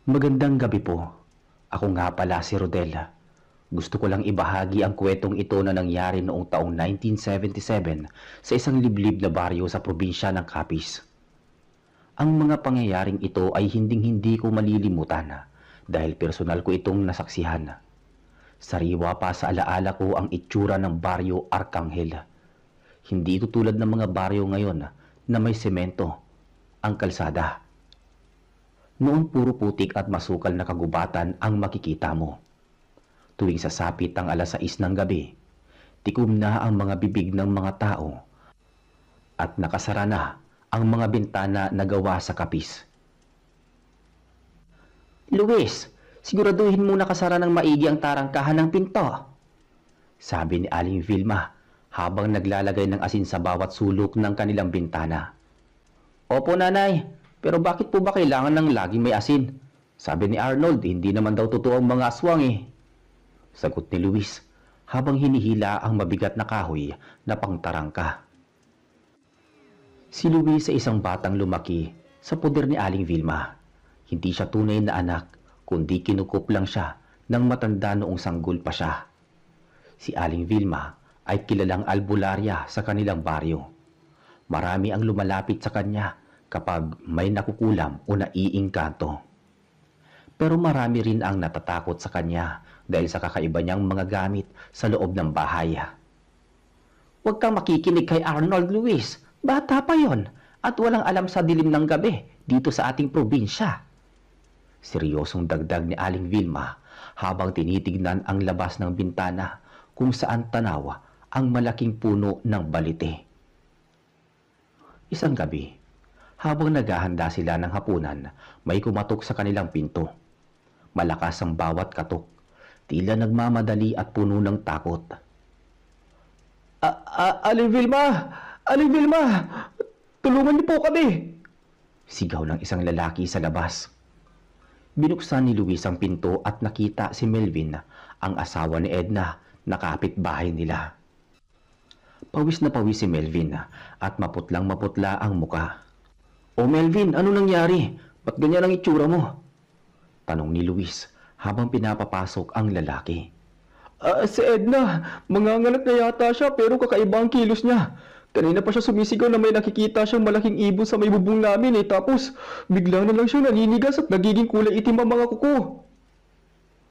Magandang gabi po. Ako nga pala si Rodel. Gusto ko lang ibahagi ang kwentong ito na nangyari noong taong 1977 sa isang liblib na baryo sa probinsya ng Capiz. Ang mga pangyayaring ito ay hinding-hindi ko malilimutan dahil personal ko itong nasaksihan. Sariwa pa sa alaala ko ang itsura ng baryo Arcangel. Hindi ito tulad ng mga baryo ngayon na may semento ang kalsada. Noon puro putik at masukal na kagubatan ang makikita mo. Tuwing sasapit ang 6:00 ng gabi, tikom na ang mga bibig ng mga tao at nakasara na ang mga bintana na gawa sa kapis. Luis, siguraduhin mo nakasara ng maigi ang tarangkahan ng pinto, sabi ni Aling Vilma habang naglalagay ng asin sa bawat sulok ng kanilang bintana. Opo, nanay. Pero bakit po ba kailangan ng laging may asin? Sabi ni Arnold, hindi naman daw totoo ang mga aswang eh. Sagot ni Luis habang hinihila ang mabigat na kahoy na pangtarangka. Si Luis ay isang batang lumaki sa poder ni Aling Vilma. Hindi siya tunay na anak, kundi kinukup lang siya ng matanda noong sanggol pa siya. Si Aling Vilma ay kilalang albularya sa kanilang baryo. Marami ang lumalapit sa kanya kapag may nakukulam o naiingkanto. Pero marami rin ang natatakot sa kanya dahil sa kakaiba niyang mga gamit sa loob ng bahay. Huwag kang makikinig kay Arnold, Luis. Bata pa yon at walang alam sa dilim ng gabi dito sa ating probinsya. Seryosong dagdag ni Aling Vilma habang tinitignan ang labas ng bintana kung saan tanaw ang malaking puno ng balite. Isang gabi, habang naghahanda sila ng hapunan, may kumatok sa kanilang pinto. Malakas ang bawat katok, tila nagmamadali at puno ng takot. Aling Vilma! Aling Vilma! Tulungan niyo po kami! Sigaw ng isang lalaki sa labas. Binuksan ni Luis ang pinto at nakita si Melvin, ang asawa ni Edna, na kapitbahay nila. Pawis na pawis si Melvin at maputlang maputla ang muka. O Melvin, ano nangyari? Ba't ganyan ang itsura mo? Tanong ni Luis habang pinapapasok ang lalaki. Si Edna, manganganak na yata siya pero kakaiba ang kilos niya. Kanina pa siya sumisigaw na may nakikita siyang malaking ibon sa may bubong namin tapos bigla na lang siya naninigas at nagiging kulay itim ang mga kuko.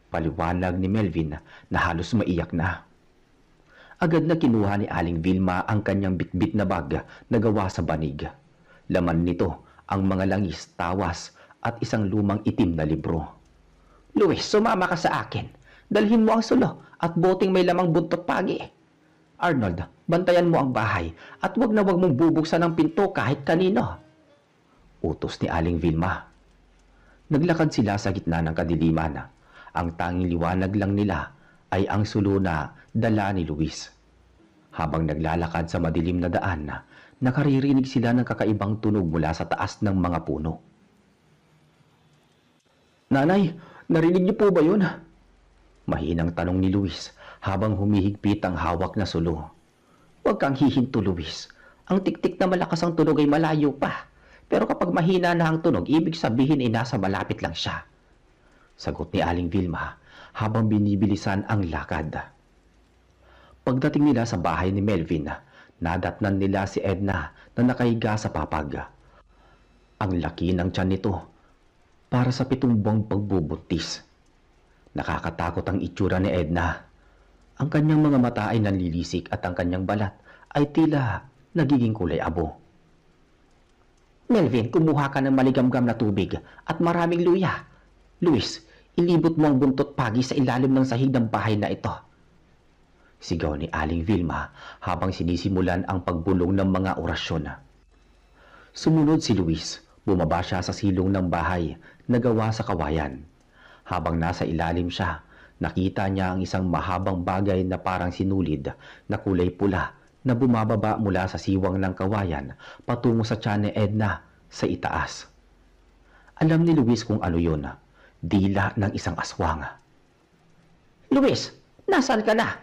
Paliwanag ni Melvin na halos maiyak na. Agad na kinuha ni Aling Vilma ang kanyang bitbit na bag na gawa sa banig. Laman nito ang mga langis, tawas at isang lumang itim na libro. Luis, sumama ka sa akin. Dalhin mo ang sulo at boteng may lamang buntot pagi. Arnold, bantayan mo ang bahay at wag na wag mong bubuksan ang pinto kahit kanino. Utos ni Aling Vilma. Naglakad sila sa gitna ng kadiliman. Ang tanging liwanag lang nila ay ang sulo na dala ni Luis. Habang naglalakad sa madilim na daan, nakaririnig sila ng kakaibang tunog mula sa taas ng mga puno. Nanay, narinig niyo po ba yun? Mahinang tanong ni Luis habang humihigpit ang hawak na sulo. Huwag kang hihinto, Luis. Ang tiktik na malakas ang tunog ay malayo pa. Pero kapag mahina na ang tunog, ibig sabihin ay nasa malapit lang siya. Sagot ni Aling Vilma habang binibilisan ang lakad. Pagdating nila sa bahay ni Melvin, nadatnan nila si Edna na nakahiga sa papag. Ang laki ng tiyan nito para sa 7 buwang pagbubuntis. Nakakatakot ang itsura ni Edna. Ang kanyang mga mata ay nanlilisik at ang kanyang balat ay tila nagiging kulay abo. Melvin, kumuha ka ng maligamgam na tubig at maraming luya. Luis, ilibot mo ang buntot pagi sa ilalim ng sahig ng bahay na ito. Sigaw ni Aling Vilma habang sinisimulan ang pagbulong ng mga orasyon. Sumunod si Luis. Bumaba siya sa silong ng bahay na gawa sa kawayan. Habang nasa ilalim siya, nakita niya ang isang mahabang bagay na parang sinulid na kulay pula na bumababa mula sa siwang ng kawayan patungo sa tiyan ni Edna sa itaas. Alam ni Luis kung ano yun. Dila ng isang aswang. Luis, nasaan ka na?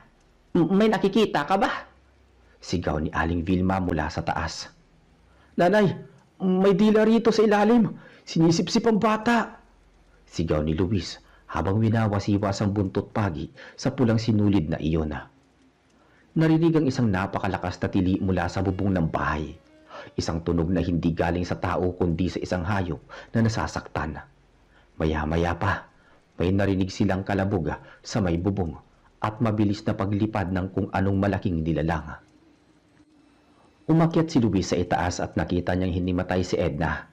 May nakikita ka ba? Sigaw ni Aling Vilma mula sa taas. Nanay, may dila rito sa ilalim. Sinisipsip ang bata. Sigaw ni Luis habang winawasiwas ang buntot pagi sa pulang sinulid na iyon. Narinig ang isang napakalakas na tili mula sa bubong ng bahay. Isang tunog na hindi galing sa tao kundi sa isang hayop na nasasaktan. Maya-maya pa, may narinig silang kalabog sa may bubong at mabilis na paglipad ng kung anong malaking nilalang. Umakyat si Luis sa itaas at nakita niyang hinimatay si Edna.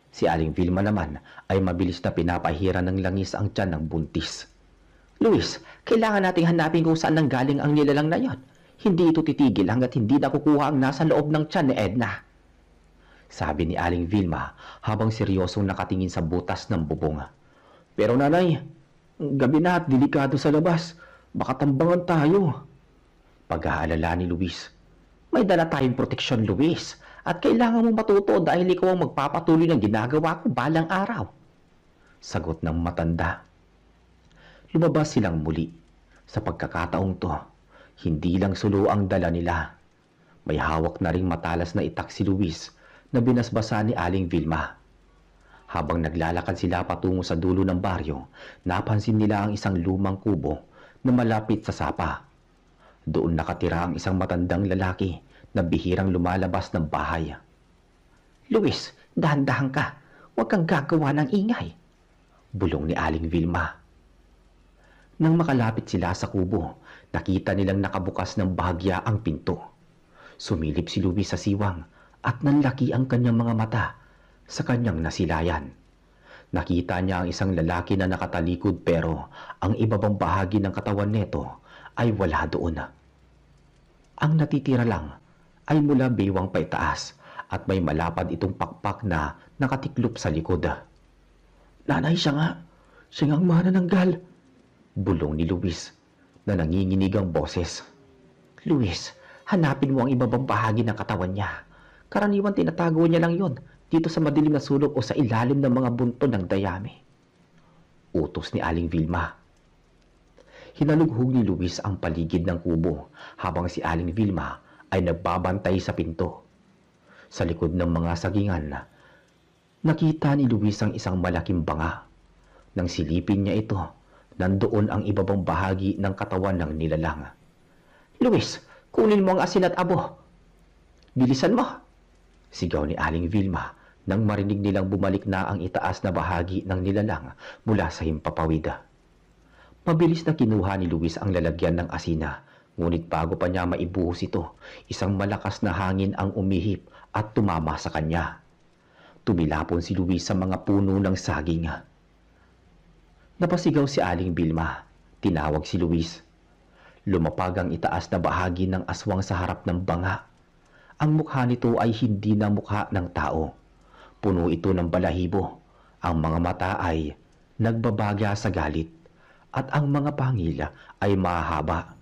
Si Aling Vilma naman ay mabilis na pinapahira ng langis ang tiyan ng buntis. Luis, kailangan nating hanapin kung saan nanggaling ang nilalang na yon. Hindi ito titigil hanggat hindi nakukuha ang nasa loob ng tiyan ni Edna. Sabi ni Aling Vilma habang seryosong nakatingin sa butas ng bubong. Pero nanay, gabi na at delikado sa labas. Baka tambangan tayo. Pag-aalala ni Luis. May dala tayong proteksyon, Luis. At kailangan mong matuto dahil ikaw ang magpapatuloy ng ginagawa ko balang araw. Sagot ng matanda. Lumabas silang muli. Sa pagkakataong to, hindi lang sulo ang dala nila. May hawak na ring matalas na itak si Luis na binasbasa ni Aling Vilma. Habang naglalakad sila patungo sa dulo ng baryo, napansin nila ang isang lumang kubo na malapit sa sapa. Doon nakatira ang isang matandang lalaki na bihirang lumalabas ng bahay. Luis, dahan-dahan ka. Huwag kang gagawa ng ingay. Bulong ni Aling Vilma. Nang makalapit sila sa kubo, nakita nilang nakabukas ng bahagya ang pinto. Sumilip si Luis sa siwang at nanlaki ang kanyang mga mata sa kanyang nasilayan. Nakita niya ang isang lalaki na nakatalikod pero ang ibabang bahagi ng katawan nito ay wala doon. Ang natitira lang ay mula baywang paitaas at may malapad itong pakpak na nakatiklop sa likod. Nanay, siya nga. Siya nga ang manananggal. Bulong ni Luis na nanginginig ang boses. Luis, hanapin mo ang ibabang bahagi ng katawan niya. Karaniwan tinatago niya lang yon dito sa madilim na sulok o sa ilalim ng mga bunto ng dayami. Utos ni Aling Vilma. Hinalughog ni Luis ang paligid ng kubo habang si Aling Vilma ay nagbabantay sa pinto. Sa likod ng mga sagingan, nakita ni Luis ang isang malaking banga. Nang silipin niya ito, nandoon ang ibabang bahagi ng katawan ng nilalang. Luis, kunin mo ang asin at abo. Bilisan mo! Sigaw ni Aling Vilma nang marinig nilang bumalik na ang itaas na bahagi ng nilalang mula sa himpapawid. Mabilis na kinuha ni Luis ang lalagyan ng asina, ngunit bago pa niya maibuhos ito, isang malakas na hangin ang umihip at tumama sa kanya. Tumilapon si Luis sa mga puno ng saging. Napasigaw si Aling Vilma. Tinawag si Luis. Lumapag ang itaas na bahagi ng aswang sa harap ng banga. Ang mukha nito ay hindi na mukha ng tao. Puno ito ng balahibo. Ang mga mata ay nagbabagya sa galit at ang mga pangil ay mahaba.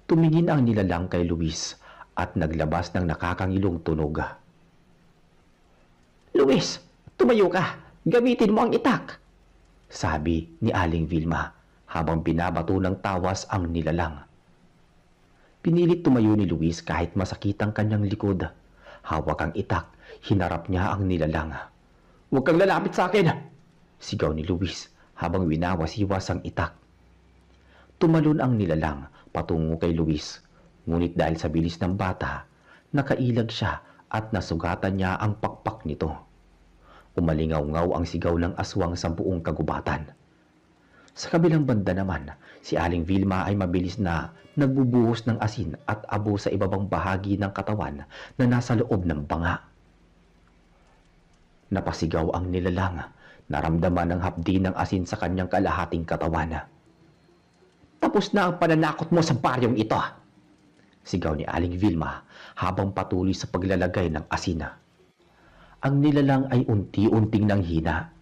Tumingin ang nilalang kay Luis at naglabas ng nakakangilong tunog. Luis, tumayo ka! Gamitin mo ang itak! Sabi ni Aling Vilma habang binabato ng tawas ang nilalang. Pinilit tumayo ni Luis kahit masakit ang kanyang likod. Hawak ang itak, hinarap niya ang nilalang. Huwag kang lalapit sa akin! Sigaw ni Luis habang winawasiwas ang itak. Tumalon ang nilalang patungo kay Luis. Ngunit dahil sa bilis ng bata, nakailag siya at nasugatan niya ang pakpak nito. Umalingaw-ngaw ang sigaw ng aswang sa buong kagubatan. Sa kabilang banda naman, si Aling Vilma ay mabilis na nagbubuhos ng asin at abo sa ibabang bahagi ng katawan na nasa loob ng banga. Napasigaw ang nilalang, naramdaman ng hapdi ng asin sa kanyang kalahating katawan. Tapos na ang pananakot mo sa baryong ito! Sigaw ni Aling Vilma habang patuloy sa paglalagay ng asina. Ang nilalang ay unti-unting nanghina.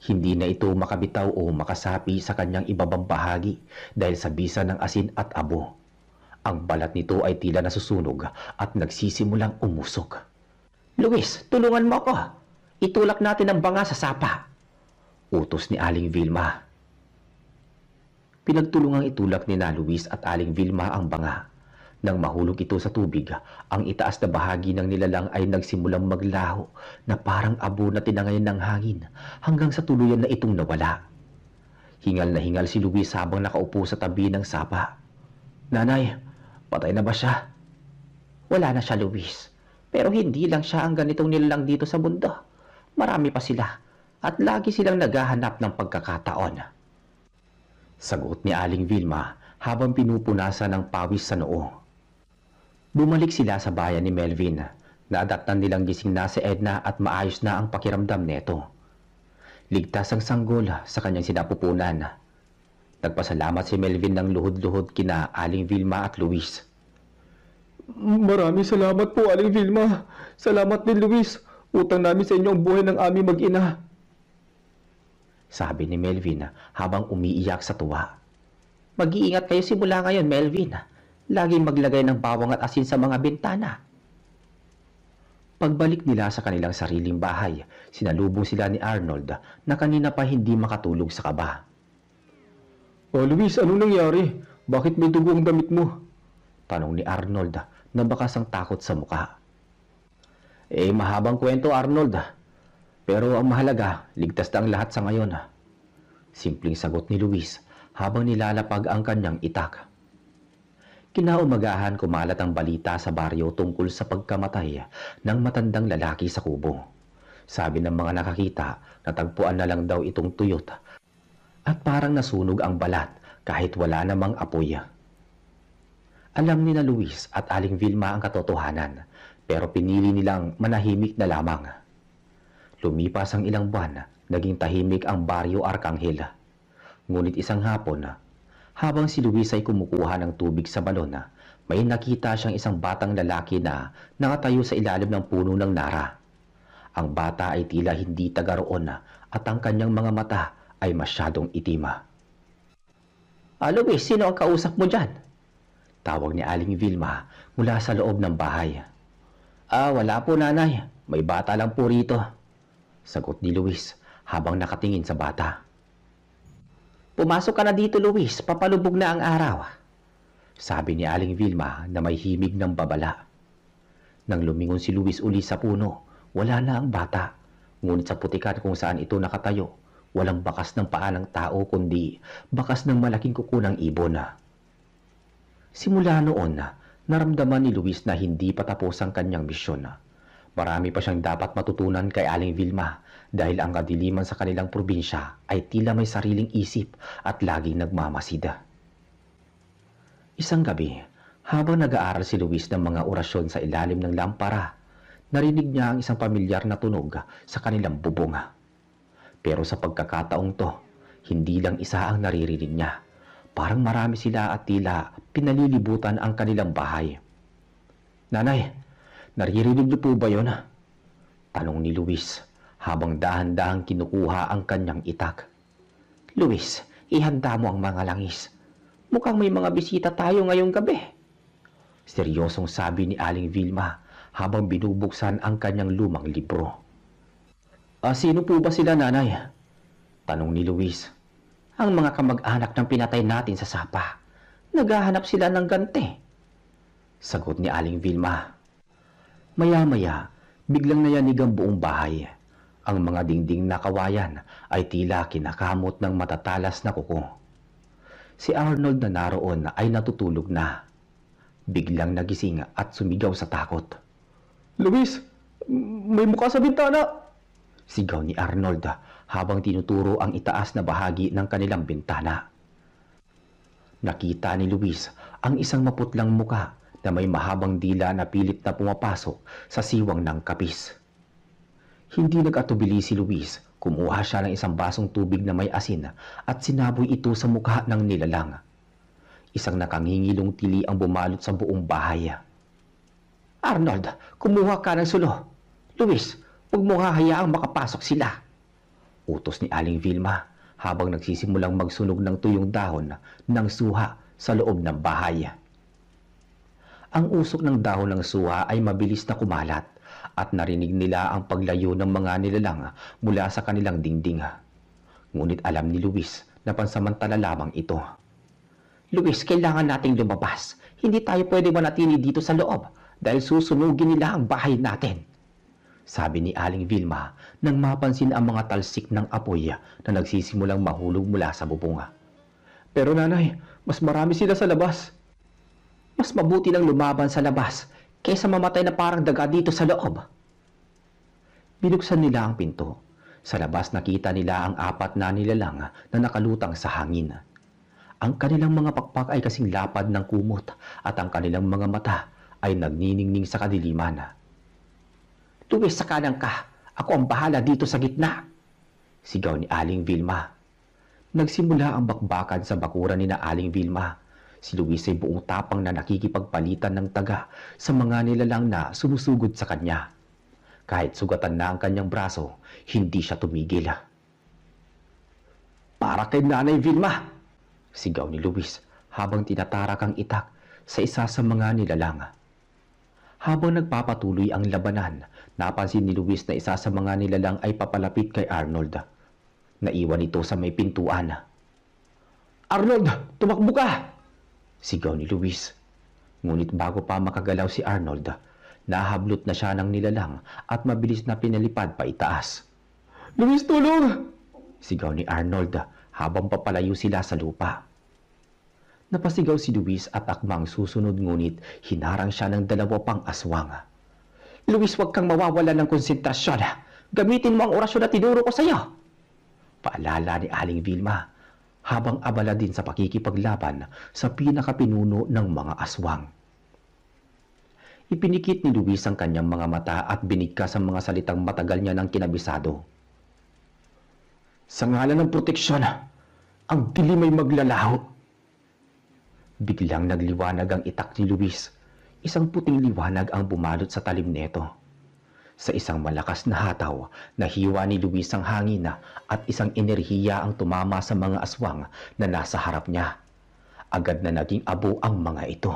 Hindi na ito makabitaw o makasapi sa kanyang ibabang bahagi dahil sa bisa ng asin at abo. Ang balat nito ay tila nasusunog at nagsisimulang umusok. Luis, tulungan mo ako! Itulak natin ang banga sa sapa! Utos ni Aling Vilma. Pinagtulungang itulak ni na Luis at Aling Vilma ang banga. Nang mahulog ito sa tubig, ang itaas na bahagi ng nilalang ay nagsimulang maglaho na parang abo na tinangayin ng hangin hanggang sa tuluyan na itong nawala. Hingal na hingal si Luis habang nakaupo sa tabi ng sapa. "Nanay, patay na ba siya?" "Wala na siya, Luis. Pero hindi lang siya ang ganitong nilalang dito sa mundo. Marami pa sila at lagi silang naghahanap ng pagkakataon." Sagot ni Aling Vilma habang pinupunasan ng pawis sa noo. Bumalik sila sa bayan ni Melvin. Nadatnan nilang gising na si Edna at maayos na ang pakiramdam neto. Ligtas ang sanggol sa kanyang sinapupunan. Nagpasalamat si Melvin ng luhod-luhod kina Aling Vilma at Luis. "Maraming salamat po, Aling Vilma. Salamat din, Luis. Utang namin sa inyo ang buhay ng aming mag-ina," sabi ni Melvin habang umiiyak sa tuwa. "Mag-iingat kayo simula ngayon, Melvin. Laging maglagay ng bawang at asin sa mga bintana." Pagbalik nila sa kanilang sariling bahay, sinalubong sila ni Arnold na kanina pa hindi makatulog sa kaba. "Oh, Luis, anong nangyari? Bakit may dugo ang damit mo?" tanong ni Arnold na bakas ang takot sa muka. Mahabang kwento, Arnold. Pero ang mahalaga, ligtas na ang lahat sa ngayon." Simpleng sagot ni Luis habang nilalapag ang kanyang itak. Kinaumagahan kumalat ang balita sa baryo tungkol sa pagkamatay ng matandang lalaki sa kubo. Sabi ng mga nakakita, natagpuan na lang daw itong tuyot at parang nasunog ang balat kahit wala namang apoy. Alam ni na Luis at Aling Vilma ang katotohanan, pero pinili nilang manahimik na lamang. Lumipas ang ilang buwan, naging tahimik ang baryo Arcangel. Ngunit isang hapon, habang si Luis ay kumukuha ng tubig sa balon, may nakita siyang isang batang lalaki na nakatayo sa ilalim ng puno ng nara. Ang bata ay tila hindi taga roon at ang kanyang mga mata ay masyadong itim. Luis, sino ang kausap mo dyan?" tawag ni Aling Vilma mula sa loob ng bahay. Wala po, nanay. May bata lang po rito," sagot ni Luis habang nakatingin sa bata. "Pumasok ka na dito, Luis. Papalubog na ang araw," sabi ni Aling Vilma na may himig ng babala. Nang lumingon si Luis uli sa puno, wala na ang bata. Ngunit sa putikan kung saan ito nakatayo, walang bakas ng paa ng tao kundi bakas ng malaking kuko ng ibon. Simula noon, naramdaman ni Luis na hindi pa tapos ang kanyang misyon. Marami pa siyang dapat matutunan kay Aling Vilma dahil ang kadiliman sa kanilang probinsya ay tila may sariling isip at laging nagmamasida. Isang gabi, habang nag-aaral si Luis ng mga orasyon sa ilalim ng lampara, narinig niya ang isang pamilyar na tunog sa kanilang bubong. Pero sa pagkakataong to, hindi lang isa ang naririnig niya. Parang marami sila at tila pinalilibutan ang kanilang bahay. "Nanay, naririnig niyo po ba yun?" tanong ni Luis habang dahan-dahang kinukuha ang kanyang itak. "Luis, ihanda mo ang mga langis. Mukhang may mga bisita tayo ngayong gabi," seryosong sabi ni Aling Vilma habang binubuksan ang kanyang lumang libro. Sino po ba sila, nanay?" tanong ni Luis. "Ang mga kamag-anak ng pinatay natin sa sapa. Naghahanap sila ng ganti," sagot ni Aling Vilma. Maya-maya, biglang nayanig ang buong bahay. Ang mga dingding na kawayan ay tila kinakamot ng matatalas na kuko. Si Arnold na naroon ay natutulog na. Biglang nagising at sumigaw sa takot. "Luis, may mukha sa bintana!" sigaw ni Arnold habang tinuturo ang itaas na bahagi ng kanilang bintana. Nakita ni Luis ang isang maputlang muka na may mahabang dila na pilit na pumapasok sa siwang ng kapis. Hindi nag-atubili si Luis. Kumuha siya ng isang basong tubig na may asin at sinaboy ito sa mukha ng nilalang. Isang nakangingilong tili ang bumalot sa buong bahay. "Arnold, kumuha ka ng sulo. Luis, huwag mo hahayaang makapasok sila," utos ni Aling Vilma habang nagsisimulang magsunog ng tuyong dahon ng suha sa loob ng bahay. Ang usok ng dahon ng suha ay mabilis na kumalat at narinig nila ang paglayo ng mga nilalang mula sa kanilang dingding. Ngunit alam ni Luis na pansamantala lamang ito. Luis, kailangan nating lumabas. Hindi tayo pwede manatili dito sa loob dahil susunugin nila ang bahay natin. Sabi ni Aling Vilma nang mapansin ang mga talsik ng apoy na nagsisimulang mahulog mula sa bubunga. Pero nanay, mas marami sila sa labas. Mas mabuti lang lumaban sa labas kaysa mamatay na parang daga dito sa loob. Binuksan nila ang pinto. Sa labas nakita nila ang 4 na nilalang na nakalutang sa hangin. Ang kanilang mga pakpak ay kasing lapad ng kumot at ang kanilang mga mata ay nagniningning sa kadiliman. Luis, sa kanan ka. Ako ang bahala dito sa gitna. Sigaw ni Aling Vilma. Nagsimula ang bakbakan sa bakuran ni na Aling Vilma. Si Luis ay buong tapang na nakikipagpalitan ng taga sa mga nilalang na sumusugod sa kanya. Kahit sugatan na ang kanyang braso, hindi siya tumigil. Para kay Nanay Vilma! Sigaw ni Luis habang tinatarak ang itak sa isa sa mga nilalang. Habang nagpapatuloy ang labanan, napansin ni Luis na isa sa mga nilalang ay papalapit kay Arnold. Naiwan ito sa may pintuan. Arnold! Tumakbo ka! Sigaw ni Luis. Ngunit bago pa makagalaw si Arnold, nahablot na siya ng nilalang at mabilis na pinalipad pa itaas. Luis, tulong! Sigaw ni Arnold habang papalayo sila sa lupa. Napasigaw si Luis at akmang susunod ngunit hinarang siya ng 2 pang aswang. Luis, huwag kang mawawala ng konsentrasyon. Gamitin mo ang orasyon na tinuro ko sa iyo. Paalala ni Aling Vilma habang abala din sa pakikipaglaban sa pinakapinuno ng mga aswang. Ipinikit ni Luis ang kanyang mga mata at binigkas ang mga salitang matagal niya ng kinabisado. Sa ngalan ng proteksyon, ang dilim ay maglalaho. Biglang nagliwanag ang itak ni Luis. Isang puting liwanag ang bumalot sa talim neto. Sa isang malakas na hataw, nahiwa ni Luis ang hangin at isang enerhiya ang tumama sa mga aswang na nasa harap niya. Agad na naging abo ang mga ito.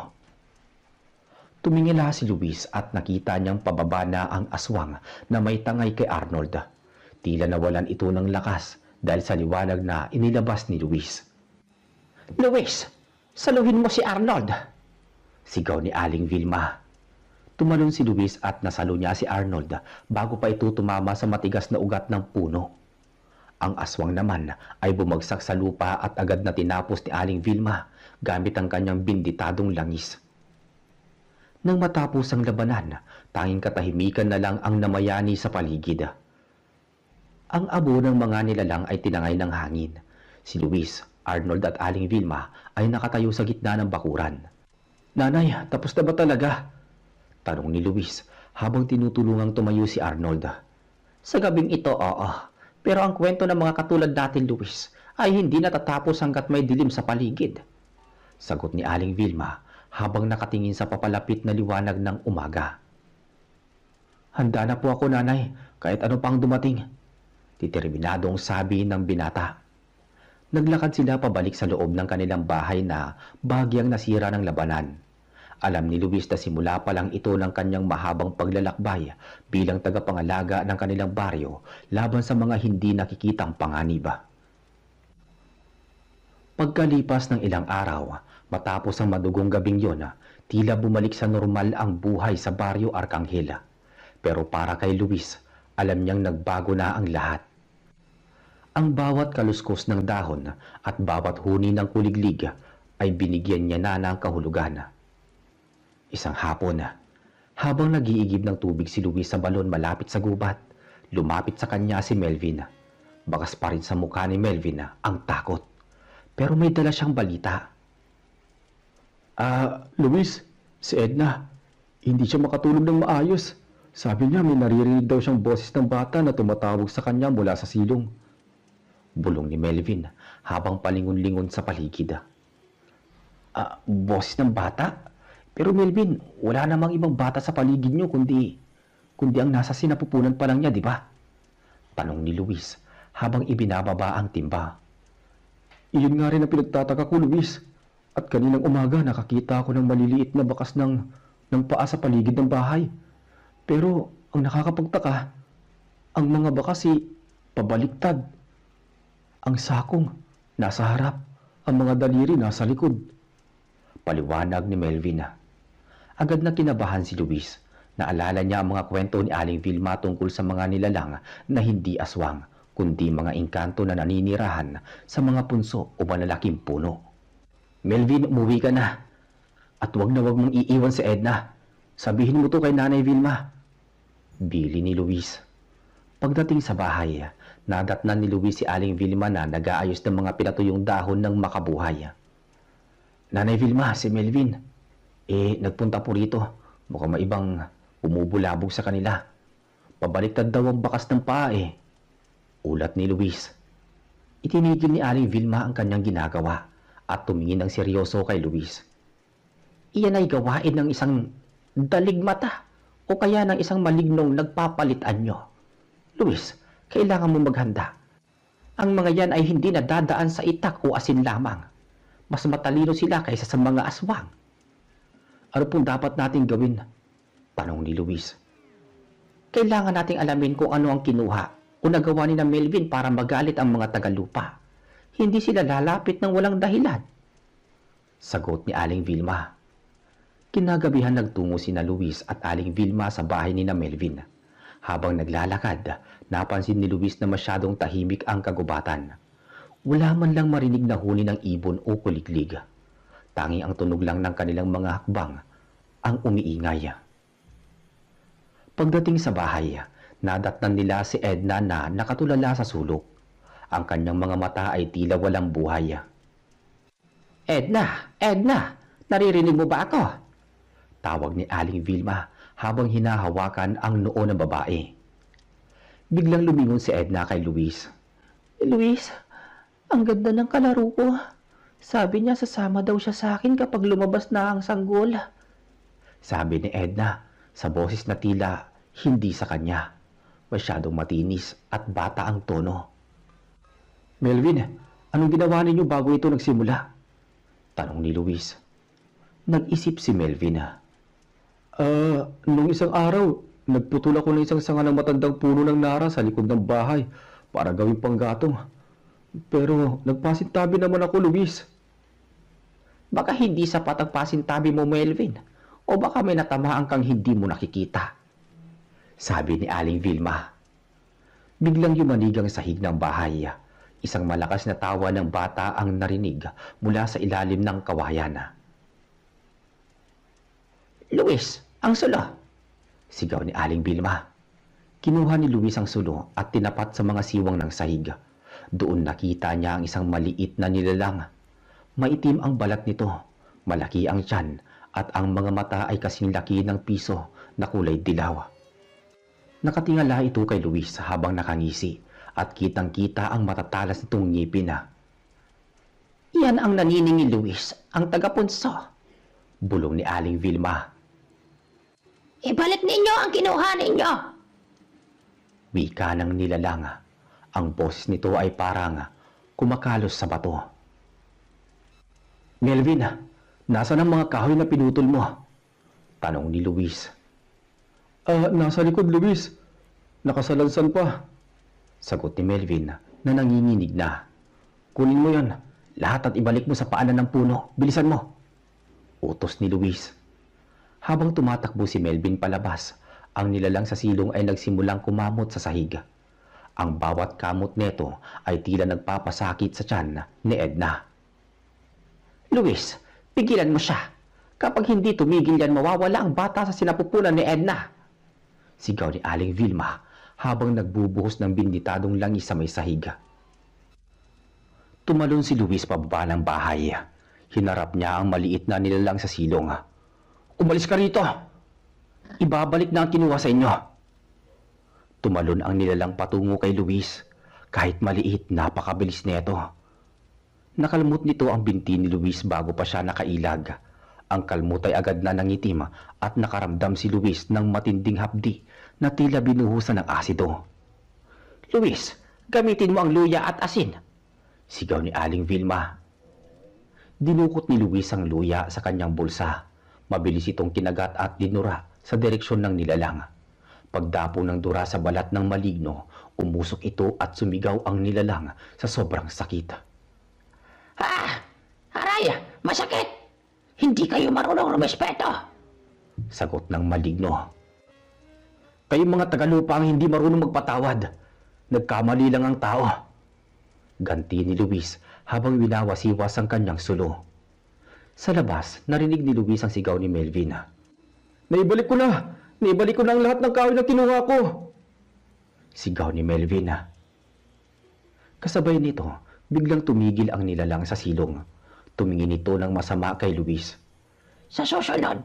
Tumingala si Luis at nakita niyang pababa na ang aswang na may tangay kay Arnold. Tila nawalan ito ng lakas dahil sa liwanag na inilabas ni Luis. Luis, saluhin mo si Arnold! Sigaw ni Aling Vilma. Tumalon si Luis at nasalo niya si Arnold bago pa ito tumama sa matigas na ugat ng puno. Ang aswang naman ay bumagsak sa lupa at agad na tinapos ni Aling Vilma gamit ang kanyang binditadong langis. Nang matapos ang labanan, tanging katahimikan na lang ang namayani sa paligid. Ang abo ng mga nilalang ay tinangay ng hangin. Si Luis, Arnold at Aling Vilma ay nakatayo sa gitna ng bakuran. Nanay, tapos na ba talaga? Tanong ni Luis habang tinutulungang tumayo si Arnold. Sa gabing ito, oo. Pero ang kwento ng mga katulad natin, Luis, ay hindi natatapos hanggat may dilim sa paligid. Sagot ni Aling Vilma habang nakatingin sa papalapit na liwanag ng umaga. Handa na po ako, nanay, kahit ano pang dumating. Determinadong sabi ng binata. Naglakad sila pabalik sa loob ng kanilang bahay na bahagyang nasira ng labanan. Alam ni Luis na simula pa lang ito ng kanyang mahabang paglalakbay bilang tagapangalaga ng kanilang baryo laban sa mga hindi nakikitang panganib. Pagkalipas ng ilang araw, matapos ang madugong gabing yon, tila bumalik sa normal ang buhay sa baryo Arcangel. Pero para kay Luis, alam niyang nagbago na ang lahat. Ang bawat kaluskos ng dahon at bawat huni ng kuliglig ay binigyan niya na ng kahulugan. Isang hapon, habang nag-iigib ng tubig si Luis sa balon malapit sa gubat, lumapit sa kanya si Melvin. Bakas pa rin sa mukha ni Melvin ang takot. Pero may dala siyang balita. Luis, si Edna, hindi siya makatulog ng maayos. Sabi niya may naririnig daw siyang boses ng bata na tumatawag sa kanya mula sa silong. Bulong ni Melvin habang palingon-lingon sa paligid. Boses ng bata? Pero Melvin, wala namang ibang bata sa paligid niyo kundi ang nasa sinapupunan pa lang niya, di ba? Tanong ni Luis habang ibinababa ang timba. Iyon nga rin ang pinagtataka ko, Luis. At kaninang umaga nakakita ako ng maliliit na bakas ng paa sa paligid ng bahay. Pero ang nakakapagtaka, ang mga bakas pabaliktad. Ang sakong nasa harap, ang mga daliri nasa likod. Paliwanag ni Melvin. Agad na kinabahan si Luis. Naalala niya ang mga kwento ni Aling Vilma tungkol sa mga nilalang na hindi aswang, kundi mga engkanto na naninirahan sa mga punso o malalaking puno. Melvin, umuwi ka na. At wag na wag mong iiwan si Edna. Sabihin mo to kay Nanay Vilma. Bili ni Luis. Pagdating sa bahay, nadatnan ni Luis si Aling Vilma na nag-aayos ng mga pinatuyong dahon ng makabuhay. Nanay Vilma, si Melvin. Nagpunta po rito. Mukhang maibang bumubulabog sa kanila. Pabaliktad daw ang bakas ng paa Ulat ni Luis. Itinigil ni Aling Vilma ang kanyang ginagawa at tumingin ng seryoso kay Luis. Iyan ay gawain ng isang daligmata o kaya ng isang malignong nagpapalit anyo. Luis, kailangan mo maghanda. Ang mga yan ay hindi nadadaan sa itak o asin lamang. Mas matalino sila kaysa sa mga aswang. Ano pong dapat nating gawin? Tanong ni Luis. Kailangan nating alamin kung ano ang kinuha o nagawa ni na Melvin para magalit ang mga tagalupa. Hindi sila lalapit ng walang dahilan. Sagot ni Aling Vilma. Kinagabihan nagtungo sina Luis at Aling Vilma sa bahay ni na Melvin. Habang naglalakad, napansin ni Luis na masyadong tahimik ang kagubatan. Wala man lang marinig na huni ng ibon o kuliglig. Tanging ang tunog lang ng kanilang mga hakbang ang umiingay. Pagdating sa bahay, nadatnan nila si Edna na nakatulala sa sulok. Ang kanyang mga mata ay tila walang buhay. Edna! Edna! Naririnig mo ba ako? Tawag ni Aling Vilma habang hinahawakan ang noo ng babae. Biglang lumingon si Edna kay Luis. Luis, ang ganda ng kalaro ko. Sabi niya sasama daw siya sa akin kapag lumabas na ang sanggol. Sabi ni Edna sa boses na tila hindi sa kanya. Masyadong matinis at bata ang tono. Melvin, anong ginawa ninyo bago ito nagsimula? Tanong ni Luis. Nag-isip si Melvin. Nung isang araw, nagputol ako ng isang sanga ng matandang puno ng nara sa likod ng bahay para gawing panggatong. Pero nagpasintabi naman ako, Luis. Baka hindi sapat ang pasintabi mo, Melvin. O baka may natamaan kang hindi mo nakikita. Sabi ni Aling Vilma. Biglang yumanig ang sahig ng bahay. Isang malakas na tawa ng bata ang narinig mula sa ilalim ng kawayan. Luis, ang sulo! Sigaw ni Aling Vilma. Kinuha ni Luis ang sulo at tinapat sa mga siwang ng sahig. Doon nakita niya ang isang maliit na nilalang. Maitim ang balat nito, malaki ang tiyan, at ang mga mata ay kasing laki ng piso na kulay dilaw. Nakatingala ito kay Luis habang nakangisi at kitang-kita ang matatalas nitong ngipin. Iyan ang naniningil, Luis, ang tagapunso. Bulong ni Aling Vilma. Ibalik ninyo ang kinuha ninyo! Wika ng nilalang. Ang boses nito ay parang kumakalos sa bato. Melvin, nasaan ang mga kahoy na pinutol mo? Tanong ni Luis. Nasa likod, Luis. Nakasalansan pa. Sagot ni Melvin na nanginginig na. Kunin mo yon, lahat at ibalik mo sa paanan ng puno. Bilisan mo. Utos ni Luis. Habang tumatakbo si Melvin palabas, ang nilalang sa silong ay nagsimulang kumamot sa sahig. Ang bawat kamot neto ay tila nagpapasakit sa tiyan ni Edna. Luis, pigilan mo siya. Kapag hindi tumigil yan, mawawala ang bata sa sinapupunan ni Edna. Sigaw ni Aling Vilma habang nagbubuhos ng binditadong langis sa may sahig. Tumalon si Luis pababa ng bahay. Hinarap niya ang maliit na nilalang sa silong. Umalis ka rito! Ibabalik na ang kinuha sa inyo. Tumalon ang nilalang patungo kay Luis. Kahit maliit, napakabilis nito. Nakalmot nito ang binti ni Luis bago pa siya nakailag. Ang kalmot ay agad na nangitim at nakaramdam si Luis ng matinding hapdi na tila binuhusan ng asido. Luis, gamitin mo ang luya at asin! Sigaw ni Aling Vilma. Dinukot ni Luis ang luya sa kanyang bulsa. Mabilis itong kinagat at dinura sa direksyon ng nilalang. Pagdapo ng dura sa balat ng maligno, umusok ito at sumigaw ang nilalang sa sobrang sakit. Aray! Masakit! Hindi kayo marunong rumespeto. Sagot ng maligno. Kayong mga tagalupa ang hindi marunong magpatawad. Nagkamali lang ang tao. Ganti ni Luis habang winawasiwas ang kanyang sulo. Sa labas, narinig ni Luis ang sigaw ni Melvin. Naibalik ko na! Naibalik ko na ang lahat ng kahoy na kinuha ko! Sigaw ni Melvin. Kasabay nito, biglang tumigil ang nilalang sa silong. Tumingin ito ng masama kay Luis. Sa susunod,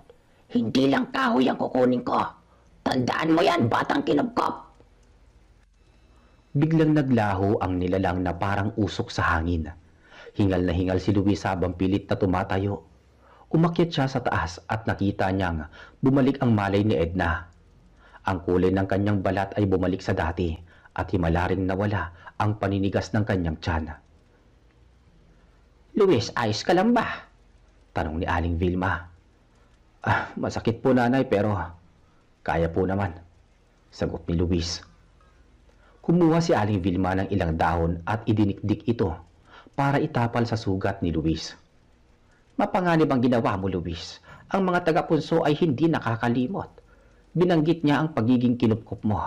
hindi lang kahoy ang kukunin ko. Tandaan mo yan, batang kinubkop. Biglang naglaho ang nilalang na parang usok sa hangin. Hingal na hingal si Luis habang pilit na tumatayo. Umakyat siya sa taas at nakita niyang bumalik ang malay ni Edna. Ang kulay ng kanyang balat ay bumalik sa dati at himala ring nawala ang paninigas ng kanyang tiyan. Luis, ayos ka lang ba? Tanong ni Aling Vilma. Masakit po nanay pero kaya po naman. Sagot ni Luis. Kumuha si Aling Vilma ng ilang dahon at idinikdik ito para itapal sa sugat ni Luis. Mapanganib ang ginawa mo, Luis. Ang mga taga-punso ay hindi nakakalimot. Binanggit niya ang pagiging kinupkup mo.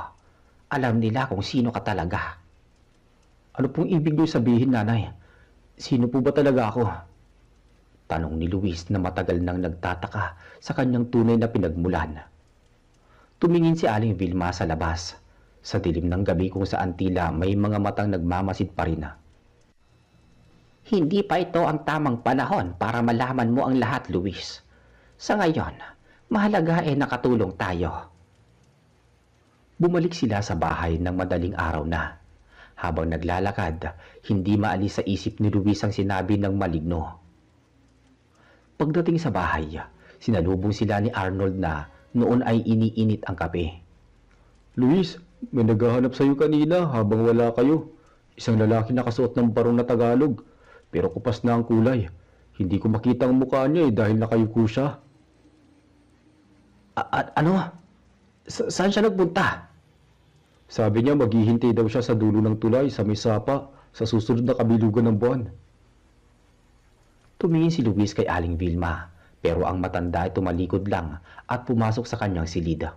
Alam nila kung sino ka talaga. Ano pong ibig niyo sabihin, nanay? Sino po ba talaga ako? Tanong ni Luis na matagal nang nagtataka sa kanyang tunay na pinagmulan. Tumingin si Aling Vilma sa labas, sa dilim ng gabi kung saan tila may mga matang nagmamasid pa rin. Hindi pa ito ang tamang panahon para malaman mo ang lahat, Luis. Sa ngayon, mahalaga ay nakatulong tayo. Bumalik sila sa bahay ng madaling araw na. Habang naglalakad, hindi maalis sa isip ni Luis ang sinabi ng maligno. Pagdating sa bahay, sinalubong sila ni Arnold na noon ay iniinit ang kape. Luis, may naghahanap sa iyo kanina habang wala kayo. Isang lalaki nakasuot ng barong na Tagalog. Pero kupas na ang kulay. Hindi ko makita ang mukha niya dahil nakayuko siya. Ano? Saan siya nagpunta? Sabi niya maghihintay daw siya sa dulo ng tulay sa may sapa sa susunod na kabilugan ng buwan. Tumingin si Luis kay Aling Vilma, pero ang matanda ay tumalikod lang at pumasok sa kanyang silid.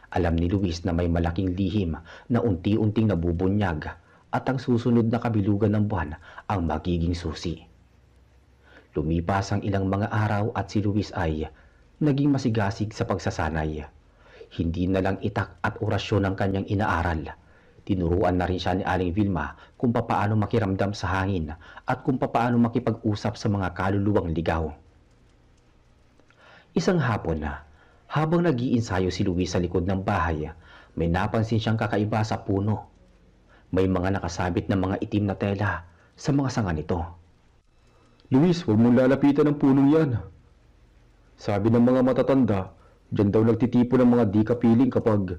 Alam ni Luis na may malaking lihim na unti-unting nabubunyag at ang susunod na kabilugan ng buwan ang magiging susi. Lumipas ang ilang mga araw at si Luis ay naging masigasig sa pagsasanay. Hindi na lang itak at orasyon ang kanyang inaaral. Tinuruan na rin siya ni Aling Vilma kung papaano makiramdam sa hangin at kung papaano makipag-usap sa mga kaluluwang ligaw. Isang hapon na, habang nag-iinsayo si Luis sa likod ng bahay, may napansin siyang kakaiba sa puno. May mga nakasabit na mga itim na tela sa mga sanga nito. Luis, huwag mong lalapitan ang punong yan. Sabi ng mga matatanda, diyan daw nagtitipo ng mga di kapiling kapag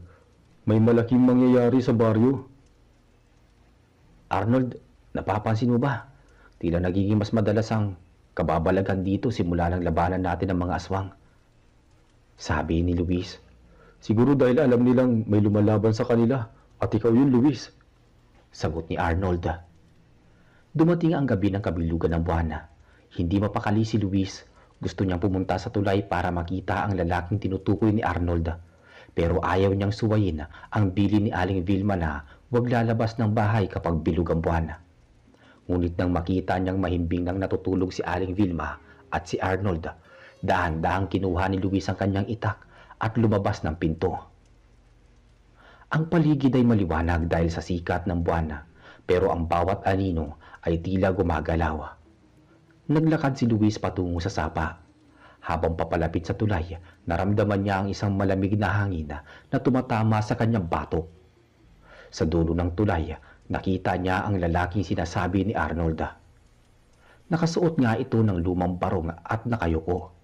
may malaking mangyayari sa baryo. Arnold, napapansin mo ba? Tila nagiging mas madalas ang kababalagan dito simula ng labanan natin ng mga aswang. Sabi ni Luis. Siguro dahil alam nilang may lumalaban sa kanila at ikaw yun, Luis. Sagot ni Arnold. Dumating ang gabi ng kabilugan ng buwan. Hindi mapakali si Luis. Gusto niyang pumunta sa tulay para makita ang lalaking tinutukoy ni Arnold. Pero ayaw niyang suwayin ang bili ni Aling Vilma na huwag lalabas ng bahay kapag bilog ang buwan. Ngunit nang makita niyang mahimbing nang natutulog si Aling Vilma at si Arnold, dahan-dahang kinuha ni Luis ang kanyang itak at lumabas ng pinto. Ang paligid ay maliwanag dahil sa sikat ng buwan, pero ang bawat anino ay tila gumagalaw. Naglakad si Luis patungo sa sapa. Habang papalapit sa tulay, naramdaman niya ang isang malamig na hangin na tumatama sa kanyang batok. Sa dulo ng tulay, nakita niya ang lalaking sinasabi ni Arnold. Nakasuot nga ito ng lumang barong at nakayuko.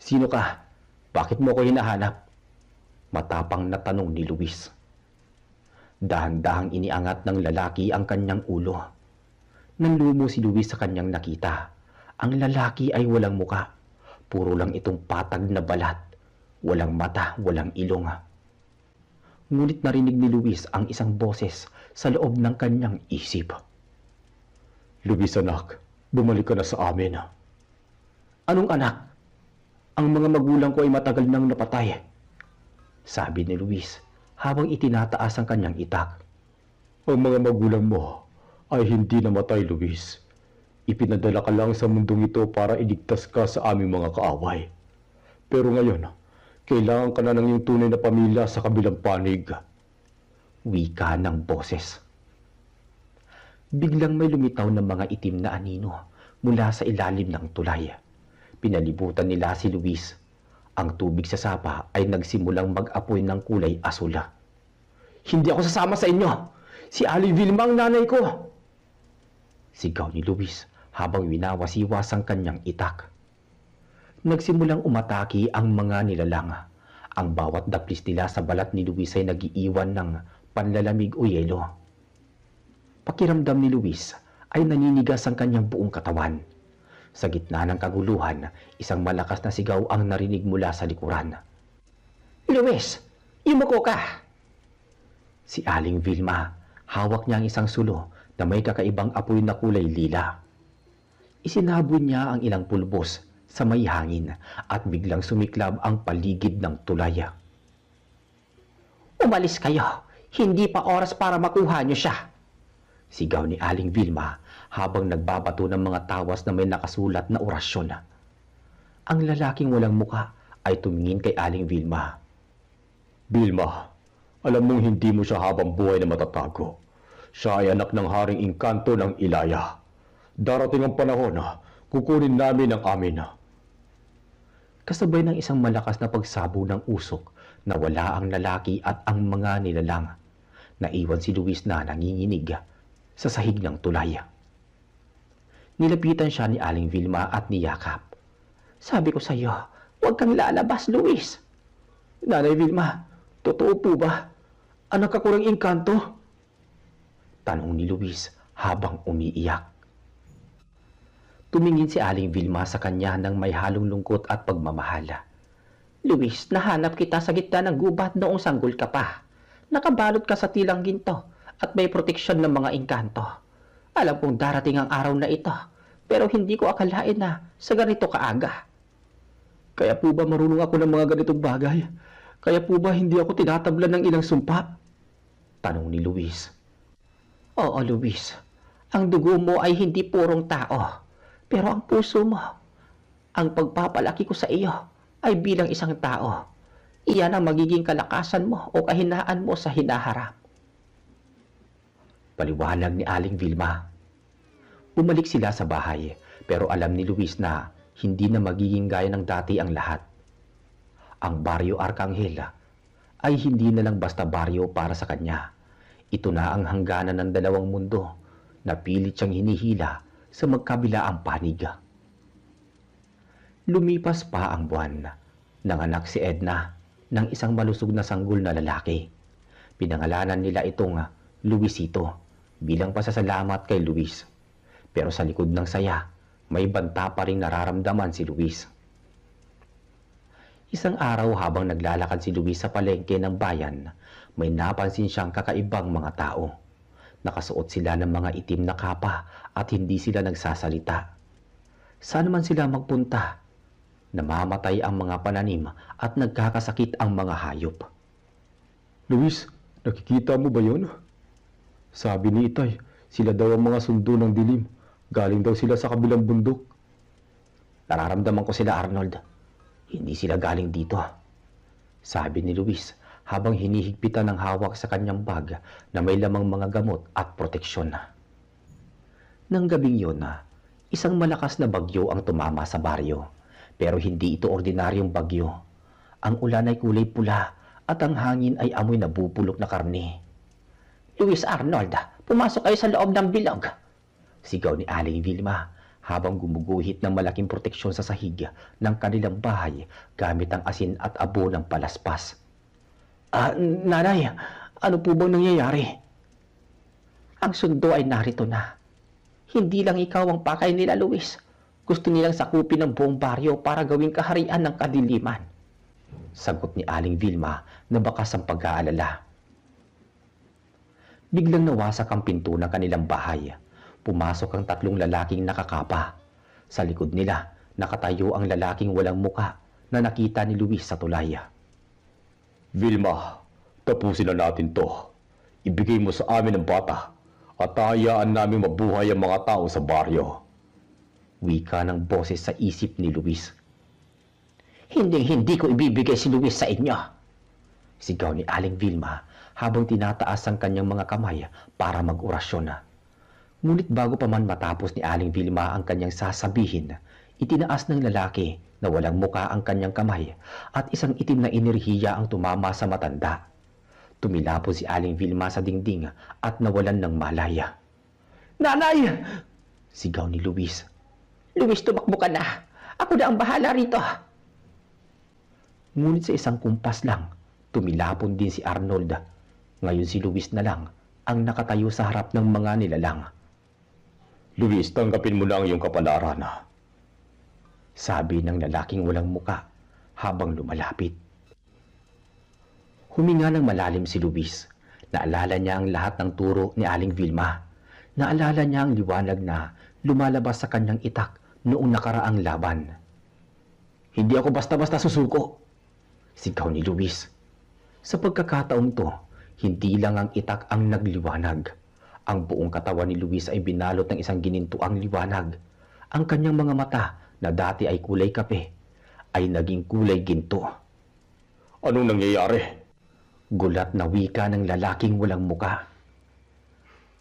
Sino ka? Bakit mo ko hinahanap? Matapang na tanong ni Luis. Dahan-dahang iniangat ng lalaki ang kanyang ulo. Nanlumo si Luis sa kanyang nakita. Ang lalaki ay walang muka. Puro lang itong patag na balat. Walang mata, walang ilong. Ngunit narinig ni Luis ang isang boses sa loob ng kanyang isip. Luis anak, bumalik ka na sa amin. Anong anak? Ang mga magulang ko ay matagal nang napatay, sabi ni Luis habang itinataas ang kanyang itak. Ang mga magulang mo ay hindi namatay, Luis. Ipinadala ka lang sa mundong ito para iligtas ka sa aming mga kaaway. Pero ngayon, kailangan ka na ng iyong tunay na pamilya sa kabilang panig. Wika ng boses. Biglang may lumitaw ng mga itim na anino mula sa ilalim ng tulay. Pinalibutan nila si Luis. Ang tubig sa sapa ay nagsimulang mag-apoy ng kulay asul. Hindi ako sasama sa inyo! Si Aling Vilma ang nanay ko! Sigaw ni Luis habang winawasiwas ang kanyang itak. Nagsimulang umatake ang mga nilalang. Ang bawat daplis nila sa balat ni Luis ay nagiiwan ng panlalamig o yelo. Pakiramdam ni Luis ay naninigas ang kanyang buong katawan. Sa gitna ng kaguluhan, isang malakas na sigaw ang narinig mula sa likuran. Luis, yumuko ka! Si Aling Vilma, hawak niya ang isang sulo na may kakaibang apoy na kulay lila. Isinabon niya ang ilang pulbos sa may hangin at biglang sumiklab ang paligid ng tulay. Umalis kayo! Hindi pa oras para makuha niyo siya! Sigaw ni Aling Vilma habang nagbabato ng mga tawas na may nakasulat na orasyon. Ang lalaking walang muka ay tumingin kay Aling Vilma. Vilma, alam mong hindi mo siya habang buhay na matatago. Siya ay anak ng Haring Engkanto ng Ilaya. Darating ang panahon na kukunin namin ang amin. Kasabay ng isang malakas na pagsabo ng usok, nawala ang lalaki at ang mga nilalang. Naiwan si Luis na nanginginig sa sahig ng tulay. Nilapitan siya ni Aling Vilma at niyakap. Sabi ko sa iyo, huwag kang lalabas, Luis. Nanay Vilma, totoo po ba? Anak ako ng engkanto? Tanong ni Luis habang umiiyak. Tumingin si Aling Vilma sa kanya ng may halong lungkot at pagmamahala. Luis, nahanap kita sa gitna ng gubat noong sanggol ka pa. Nakabalot ka sa tilang ginto at may proteksyon ng mga engkanto. Alam kong darating ang araw na ito, pero hindi ko akalain na sa ganito kaaga. Kaya po ba marunong ako ng mga ganitong bagay? Kaya po ba hindi ako tinatablan ng ilang sumpa? Tanong ni Luis. Oo, Luis. Ang dugo mo ay hindi purong tao, pero ang puso mo, ang pagpapalaki ko sa iyo ay bilang isang tao. Iyan ang magiging kalakasan mo o kahinaan mo sa hinaharap. Paliwanag ni Aling Vilma. Bumalik sila sa bahay, pero alam ni Luis na hindi na magiging gaya ng dati ang lahat. Ang Baryo Arcangel ay hindi na lang basta baryo para sa kanya. Ito na ang hangganan ng dalawang mundo na pilit siyang hinihila sa magkabilaang panig. Lumipas pa ang buwan. Nanganak si Edna ng isang malusog na sanggol na lalaki. Pinangalanan nila itong Luisito bilang pasasalamat kay Luis. Pero sa likod ng saya, may banta pa rin nararamdaman si Luis. Isang araw habang naglalakad si Luis sa palengke ng bayan, may napansin siyang kakaibang mga tao. Nakasuot sila ng mga itim na kapa at hindi sila nagsasalita. Saan man sila magpunta, namamatay ang mga pananim at nagkakasakit ang mga hayop. Luis, nakikita mo ba yun? Sabi ni Itay, sila daw ang mga sundo ng dilim. Galing daw sila sa kabilang bundok. Nararamdaman ko sila, Arnold. Hindi sila galing dito. Sabi ni Luis habang hinihigpitan ng hawak sa kanyang bag na may lamang mga gamot at proteksyon. Nang gabing yun, isang malakas na bagyo ang tumama sa baryo. Pero hindi ito ordinaryong bagyo. Ang ulan ay kulay pula at ang hangin ay amoy nabubulok na karne. Luis, Arnold, pumasok kayo sa loob ng bilog. Sigaw ni Aling Vilma habang gumuguhit ng malaking proteksyon sa sahig ng kanilang bahay gamit ang asin at abo ng palaspas. Nanay, ano po bang nangyayari? Ang sundo ay narito na. Hindi lang ikaw ang pakay nila, Luis. Gusto nilang sakupin ng buong baryo para gawing kaharian ng kadiliman. Sagot ni Aling Vilma na bakas ang pag-aalala. Biglang nawasak ang pinto ng kanilang bahay. Pumasok ang tatlong lalaking nakakapa. Sa likod nila, nakatayo ang lalaking walang muka na nakita ni Luis sa tulay. Vilma, tapusin na natin to. Ibigay mo sa amin ang bata at hayaan namin mabuhay ang mga tao sa baryo. Wika ng boses sa isip ni Luis. Hindi ko ibibigay si Luis sa inyo. Sigaw ni Aling Vilma habang tinataas ang kanyang mga kamay para mag-orasyon. Ngunit bago pa man matapos ni Aling Vilma ang kanyang sasabihin, itinaas ng lalaki na walang muka ang kanyang kamay at isang itim na enerhiya ang tumama sa matanda. Tumilapo si Aling Vilma sa dingding at nawalan ng malaya. Nanay! Sigaw ni Luis. Luis, tumakbo ka na. Ako na ang bahala rito. Ngunit sa isang kumpas lang, tumilapon din si Arnold. Ngayon si Luis na lang ang nakatayo sa harap ng mga nilalang. Luis, tanggapin mo na ang iyong kapalaran. Sabi ng lalaking walang muka habang lumalapit. Huminga ng malalim si Luis. Naalala niya ang lahat ng turo ni Aling Vilma. Naalala niya ang liwanag na lumalabas sa kanyang itak noong nakaraang laban. Hindi ako basta-basta susuko, sigaw ni Luis. Sa pagkakataong to, hindi lang ang itak ang nagliwanag. Ang buong katawan ni Luis ay binalot ng isang ginintuang liwanag. Ang kanyang mga mata na dati ay kulay kape ay naging kulay ginto. Anong nangyayari? Gulat na wika ng lalaking walang muka.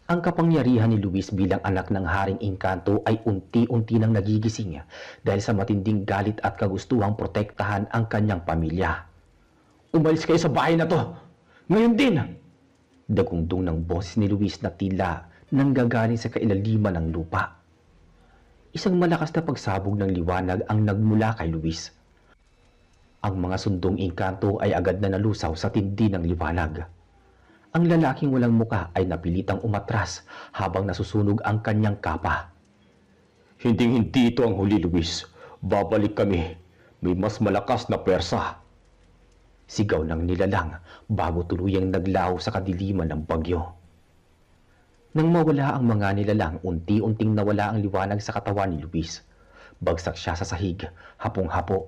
Ang kapangyarihan ni Luis bilang anak ng Haring Engkanto ay unti-unti nang nagigising dahil sa matinding galit at kagustuhang protektahan ang kanyang pamilya. Umalis kayo sa bahay na to! Ngayon din! Dagundong ng boses ni Luis na tila nanggagaling sa kailaliman ng lupa. Isang malakas na pagsabog ng liwanag ang nagmula kay Luis. Ang mga sundong engkanto ay agad na nalusaw sa tindi ng liwanag. Ang lalaking walang muka ay napilitang umatras habang nasusunog ang kanyang kapa. Hindi ito ang huli, Luis. Babalik kami. May mas malakas na persa. Sigaw ng nilalang bago tuluyang naglaho sa kadiliman ng bagyo. Nang mawala ang mga nilalang, unti-unting nawala ang liwanag sa katawan ni Luis. Bagsak siya sa sahig, hapong-hapo.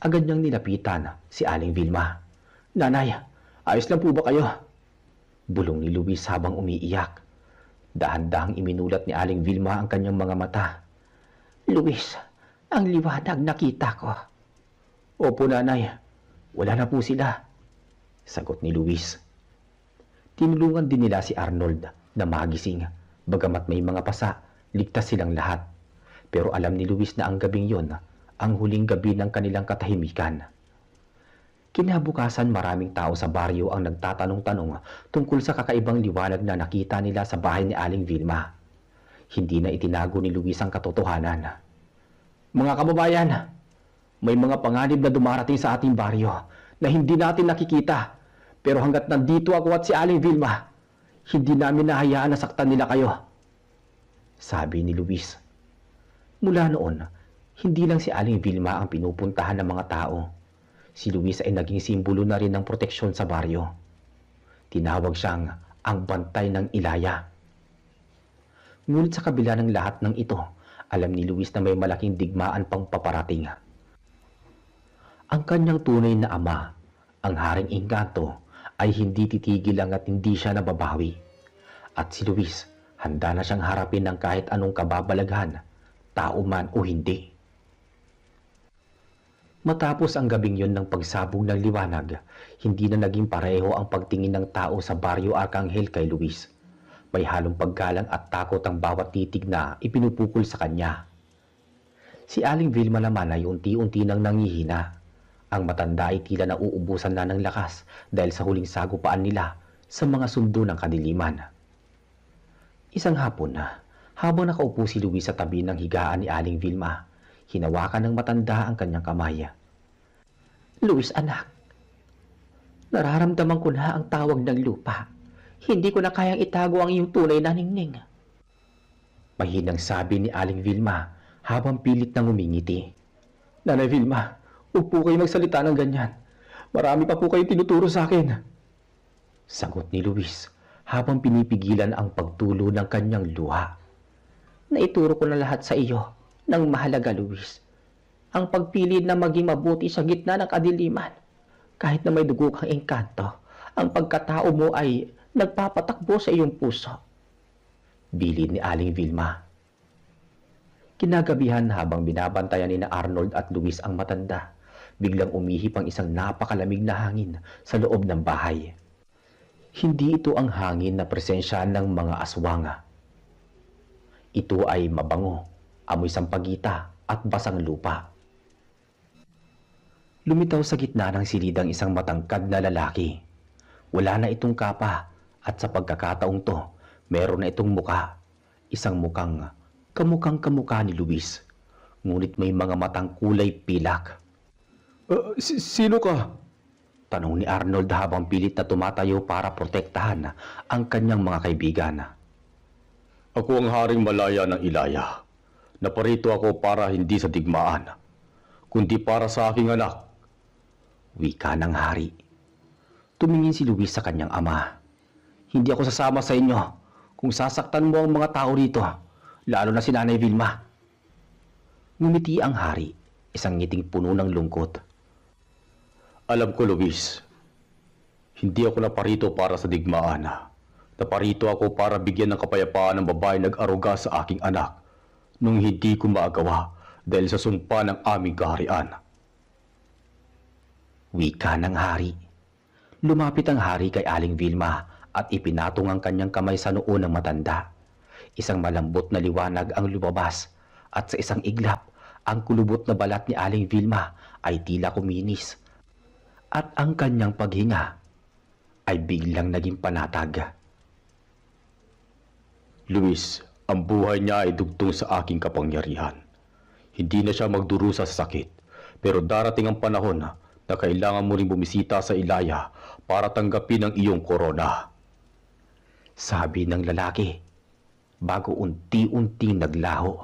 Agad niyang nilapitan si Aling Vilma. Nanay, ayos lang po ba kayo? Bulong ni Luis habang umiiyak. Dahan-dahang iminulat ni Aling Vilma ang kanyang mga mata. Luis, ang liwanag nakita ko. Opo, nanay. Wala na po sila. Sagot ni Luis. Tinulungan din nila si Arnold na magising. Bagamat may mga pasa, ligtas silang lahat. Pero alam ni Luis na ang gabing yon ang huling gabi ng kanilang katahimikan. Kinabukasan, maraming tao sa baryo ang nagtatanong-tanong tungkol sa kakaibang liwanag na nakita nila sa bahay ni Aling Vilma. Hindi na itinago ni Luis ang katotohanan. Mga kababayan, may mga panganib na dumarating sa ating baryo na hindi natin nakikita. Pero hanggat nandito ako at si Aling Vilma, hindi namin nahayaan na saktan nila kayo. Sabi ni Luis. Mula noon, hindi lang si Aling Vilma ang pinupuntahan ng mga tao. Si Luis ay naging simbolo na rin ng proteksyon sa baryo. Tinawag siyang ang bantay ng Ilaya. Ngunit sa kabila ng lahat ng ito, alam ni Luis na may malaking digmaan pang paparating. Ang kanyang tunay na ama, ang Haring Engkanto, ay hindi titigil hangga't hindi siya nababawi. At si Luis, handa na siyang harapin ng kahit anong kababalaghan, tao man o hindi. Matapos ang gabing yon ng pagsabog ng liwanag, hindi na naging pareho ang pagtingin ng tao sa baryo Arcangel kay Luis. May halong paggalang at takot ang bawat titig na ipinupukol sa kanya. Si Aling Vilma naman ay unti-unti nang nangihina. Ang matanda ay tila nauubusan na ng lakas dahil sa huling sagupaan nila sa mga sundo ng kadiliman. Isang hapon na, habang nakaupo si Luis sa tabi ng higaan ni Aling Vilma, hinawakan ng matanda ang kanyang kamay. Luis, anak, nararamdaman ko na ang tawag ng lupa. Hindi ko na kayang itago ang iyong tunay na ningning. Mahinang sabi ni Aling Vilma habang pilit nang umingiti. Nanay Vilma, huwag po kayo magsalita ng ganyan. Marami pa po kayo tinuturo sa akin. Sagot ni Luis habang pinipigilan ang pagtulo ng kanyang luha. Naituro ko na lahat sa iyo ng mahalaga, Luis. ang pagpili na maging mabuti sa gitna ng kadiliman. Kahit na may dugo kang engkanto, ang pagkatao mo ay nagpapatakbo sa iyong puso. Bilin ni Aling Vilma. Kinagabihan habang binabantayan ni na Arnold at Luis ang matanda, biglang umihip ang isang napakalamig na hangin sa loob ng bahay. Hindi ito ang hangin na presensya ng mga aswanga. Ito ay mabango, amoy sampagita at basang lupa. Lumitaw sa gitna ng silidang isang matangkad na lalaki. Wala na itong kapa at sa pagkakataong to, meron na itong muka. Isang mukhang kamukha ni Luis. Ngunit may mga matang kulay pilak. Sino ka? Tanong ni Arnold habang pilit na tumatayo para protektahan ang kanyang mga kaibigan. Ako ang Haring Malaya ng Ilaya. Naparito ako para hindi sa digmaan, kundi para sa aking anak. Wika ng hari. Tumingin si Luis sa kanyang ama. Hindi ako sasama sa inyo kung sasaktan mo ang mga tao rito, lalo na si Nanay Vilma. Ngumiti ang hari, isang ngiting puno ng lungkot. Alam ko, Luis, hindi ako naparito para sa digmaan. Naparito ako para bigyan ng kapayapaan ng babae nag-aruga sa aking anak nung hindi ko maagawa dahil sa sumpa ng aming kaharian. Wika ng hari. Lumapit ang hari kay Aling Vilma at ipinatong ang kanyang kamay sa noo ng matanda. Isang malambot na liwanag ang lumabas at sa isang iglap, ang kulubot na balat ni Aling Vilma ay tila kuminis. At ang kanyang paghinga ay biglang naging panatag. Luis, ang buhay niya ay dugtong sa aking kapangyarihan. Hindi na siya magdurusa sa sakit, pero darating ang panahon na kailangan mo ring bumisita sa Ilaya para tanggapin ang iyong korona. Sabi ng lalaki, bago unti-unting naglaho.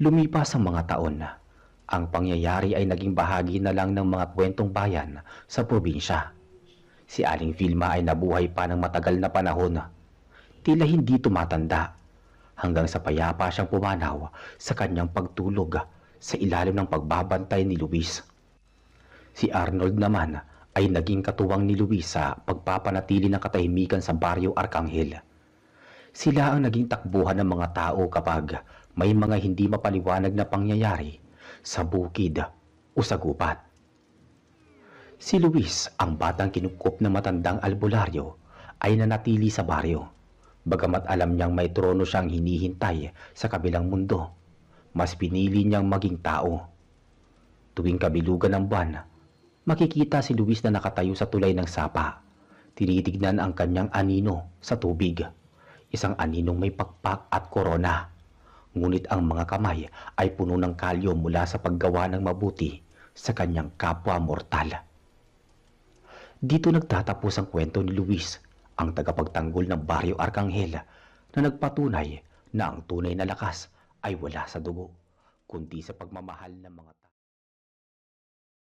Lumipas ang mga taon na. Ang pangyayari ay naging bahagi na lang ng mga kwentong bayan sa probinsya. Si Aling Vilma ay nabuhay pa ng matagal na panahon. Tila hindi tumatanda hanggang sa payapa siyang pumanaw sa kanyang pagtulog sa ilalim ng pagbabantay ni Luis. Si Arnold naman ay naging katuwang ni Luis sa pagpapanatili ng katahimikan sa Baryo Arcangel. Sila ang naging takbuhan ng mga tao kapag may mga hindi mapaliwanag na pangyayari sa bukid o sa gubat. Si Luis, ang batang kinukup ng matandang albularyo, ay nanatili sa baryo. Bagamat alam niyang may trono siyang hinihintay sa kabilang mundo, mas pinili niyang maging tao. Tuwing kabilugan ng buwan, makikita si Luis na nakatayo sa tulay ng sapa. Tinitignan ang kanyang anino sa tubig. Isang aninong may pakpak at korona. Ngunit ang mga kamay ay puno ng kalyo mula sa paggawa ng mabuti sa kanyang kapwa mortal. Dito nagtatapos ang kwento ni Luis, ang tagapagtanggol ng Baryo Arcangel, na nagpatunay na ang tunay na lakas ay wala sa dugo, kundi sa pagmamahal ng mga